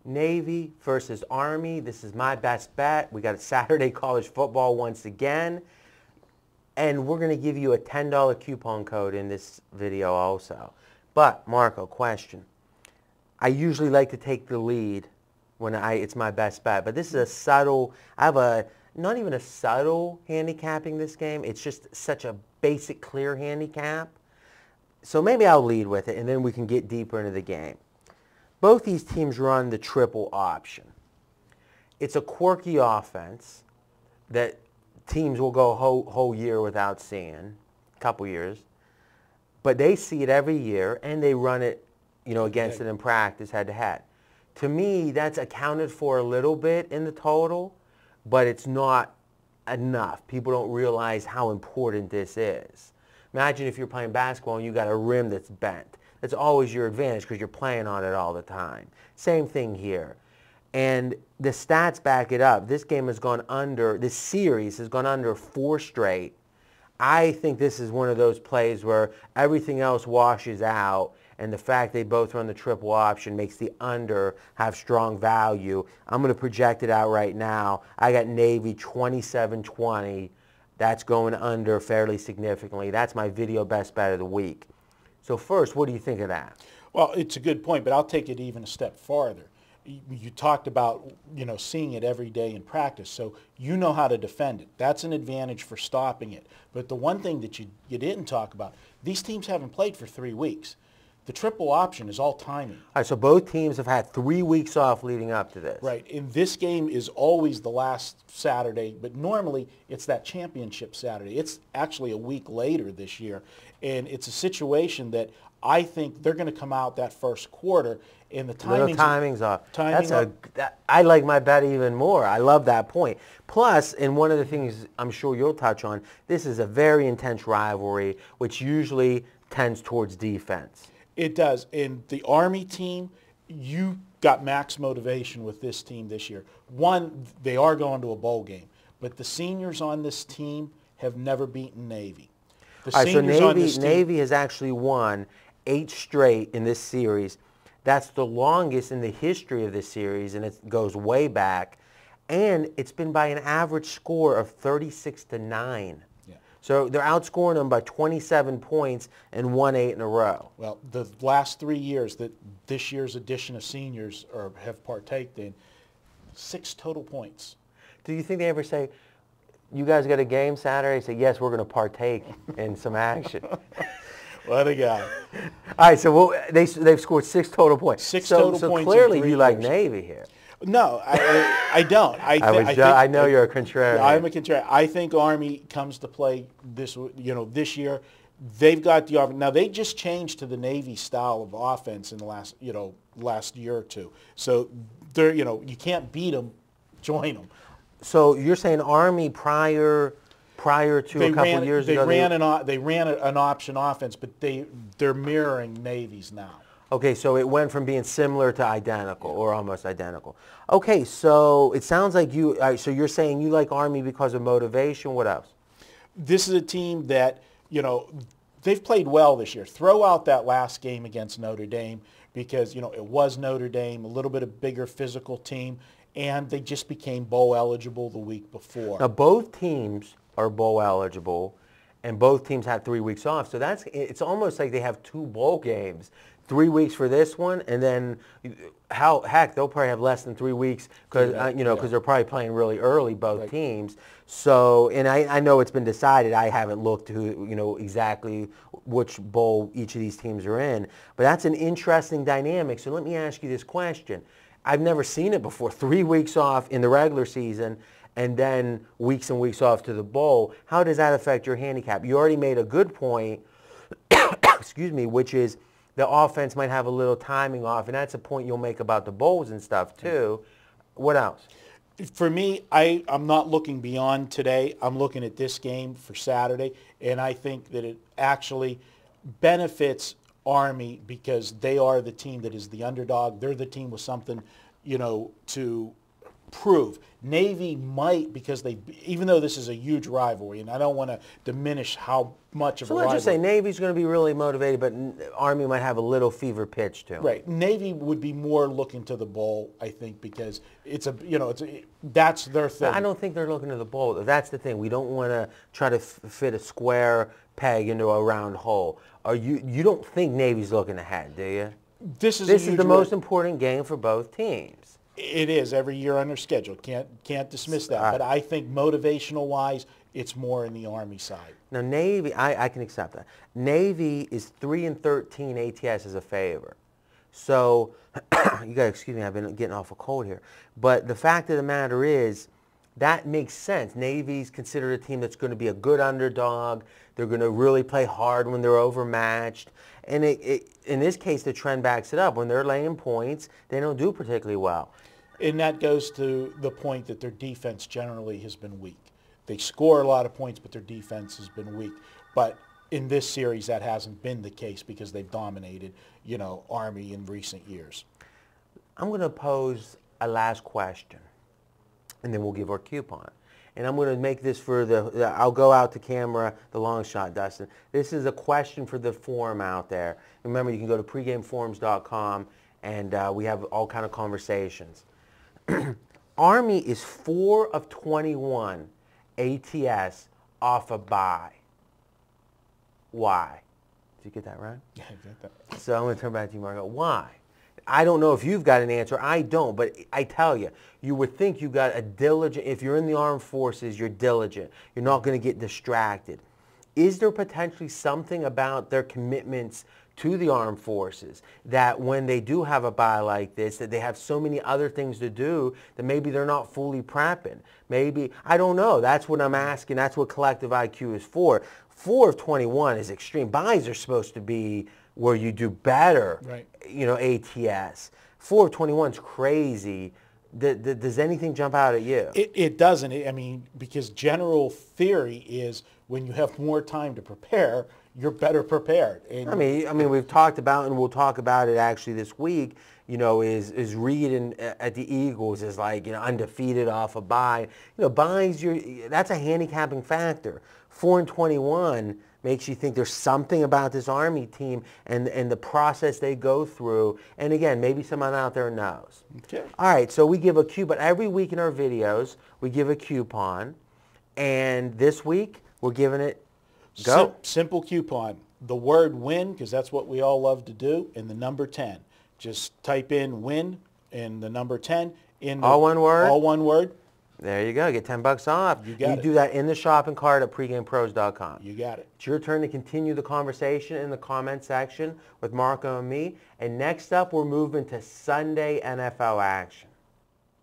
Navy versus Army. This is my best bet. We got Saturday college football once again. And we're going to give you a $10 coupon code in this video also. But, Marco, question. I usually like to take the lead when it's my best bet. But this is a subtle, not even a subtle handicapping this game. It's just such a basic, clear handicap. So maybe I'll lead with it, and then we can get deeper into the game. Both these teams run the triple option. It's a quirky offense that teams will go whole year without seeing, a couple years. But they see it every year, and they run it, against it in practice, head-to-head. To me, that's accounted for a little bit in the total, but it's not enough. People don't realize how important this is. Imagine if you're playing basketball and you got a rim that's bent. That's always your advantage because you're playing on it all the time. Same thing here. And the stats back it up. This game has gone under, this series has gone under 4 straight. I think this is one of those plays where everything else washes out, and the fact they both run the triple option makes the under have strong value. I'm going to project it out right now. I got Navy 27-20. That's going under fairly significantly. That's my video best bet of the week. So first, what do you think of that? Well, it's a good point, but I'll take it even a step farther. You talked about, seeing it every day in practice, so you know how to defend it. That's an advantage for stopping it. But the one thing that you didn't talk about, these teams haven't played for 3 weeks. The triple option is all timing. All right, so both teams have had 3 weeks off leading up to this. Right, and this game is always the last Saturday, but normally it's that championship Saturday. It's actually a week later this year, and it's a situation that I think they're going to come out that first quarter, and the timing's off. I like my bet even more. I love that point. Plus, and one of the things I'm sure you'll touch on, this is a very intense rivalry, which usually tends towards defense. It does. And the Army team, you got max motivation with this team this year. One, they are going to a bowl game. But the seniors on this team have never beaten Navy. All right, so Navy has actually won 8 straight in this series. That's the longest in the history of this series, and it goes way back. And it's been by an average score of 36-9. So they're outscoring them by 27 points and won 8 in a row. Well, the last 3 years that this year's edition of seniors have partaked in, 6 total points. Do you think they ever say, you guys got a game Saturday? Say, yes, we're going to partake in some action. What a guy. All right, so they've scored 6 total points. 6 total points. So clearly you like Navy here. No, I don't. I know you're a contrarian. I'm a contrarian. I think Army comes to play this year. They've got the offense. Now, they just changed to the Navy style of offense in the last year or two. So they're, you can't beat them, join them. So you're saying Army prior to a couple of years ago? They ran an option offense, but they're mirroring Navy's now. Okay, so it went from being similar to identical, or almost identical. Okay, so it sounds like so you're saying you like Army because of motivation. What else? This is a team that, they've played well this year. Throw out that last game against Notre Dame because, it was Notre Dame, a little bit of bigger physical team, and they just became bowl eligible the week before. Now, both teams are bowl eligible, and both teams had 3 weeks off. So it's almost like they have 2 bowl games. 3 weeks for this one, and then heck, they'll probably have less than 3 weeks because they're probably playing really early, both teams. So, and I know it's been decided. I haven't looked to exactly which bowl each of these teams are in, but that's an interesting dynamic. So let me ask you this question: I've never seen it before. 3 weeks off in the regular season, and then weeks and weeks off to the bowl. How does that affect your handicap? You already made a good point. Excuse me, which is, the offense might have a little timing off, and that's a point you'll make about the bowls and stuff too. What else? For me, I'm not looking beyond today. I'm looking at this game for Saturday, and I think that it actually benefits Army because they are the team that is the underdog. They're the team with something, to prove. Navy might, because even though this is a huge rivalry, and I don't want to diminish how much of a So rivalry. let's just say Navy's going to be really motivated, but Army might have a little fever pitch to 'em. Right. Navy would be more looking to the bowl, I think, because that's their thing. I don't think they're looking to the bowl. That's the thing. We don't want to try to fit a square peg into a round hole. You don't think Navy's looking ahead, do you? This is the most important game for both teams. It is every year on their schedule. Can't dismiss that. But I think motivational-wise, it's more in the Army side. Now Navy, I can accept that. Navy is 3-13 ATS as a favor. So you got to excuse me. I've been getting off a cold here. But the fact of the matter is, that makes sense. Navy's considered a team that's going to be a good underdog. They're going to really play hard when they're overmatched. And in this case, the trend backs it up. When they're laying points, they don't do particularly well. And that goes to the point that their defense generally has been weak. They score a lot of points, but their defense has been weak. But in this series, that hasn't been the case because they've dominated, Army in recent years. I'm going to pose a last question, and then we'll give our coupon. And I'm going to make this for I'll go out to camera, the long shot, Dustin. This is a question for the forum out there. Remember, you can go to pregameforums.com, and we have all kind of conversations. Army is 4 of 21 ATS off a bye. Why? Did you get that right? Yeah, I got that. So I'm going to turn back to you, Marco. Why? I don't know if you've got an answer. I don't, but I tell you, you would think you got a diligent, if you're in the armed forces, you're diligent. You're not going to get distracted. Is there potentially something about their commitments to the armed forces that when they do have a bye like this, that they have so many other things to do that maybe they're not fully prepping? Maybe, I don't know. That's what I'm asking. That's what collective IQ is for. 4 of 21 is extreme. Byes are supposed to be where you do better, right. ATS. 4 of 21 is crazy. Does anything jump out at you? It doesn't. I mean, because general theory is when you have more time to prepare, you're better prepared. And I mean, we've talked about, and we'll talk about it actually this week. Is Reed at the Eagles is like undefeated off a bye. Byes, that's a handicapping factor. 4 and 21 makes you think there's something about this Army team and the process they go through. And again, maybe someone out there knows. Okay. All right, so we give a coupon. Every week in our videos, we give a coupon. And this week, we're giving it, go. Simple coupon. The word win, because that's what we all love to do, and the number 10. Just type in win and the number 10. All one word? All one word. There you go. Get $10 off. You got it. You do that in the shopping cart at pregamepros.com. You got it. It's your turn to continue the conversation in the comment section with Marco and me. And next up, we're moving to Sunday NFL action.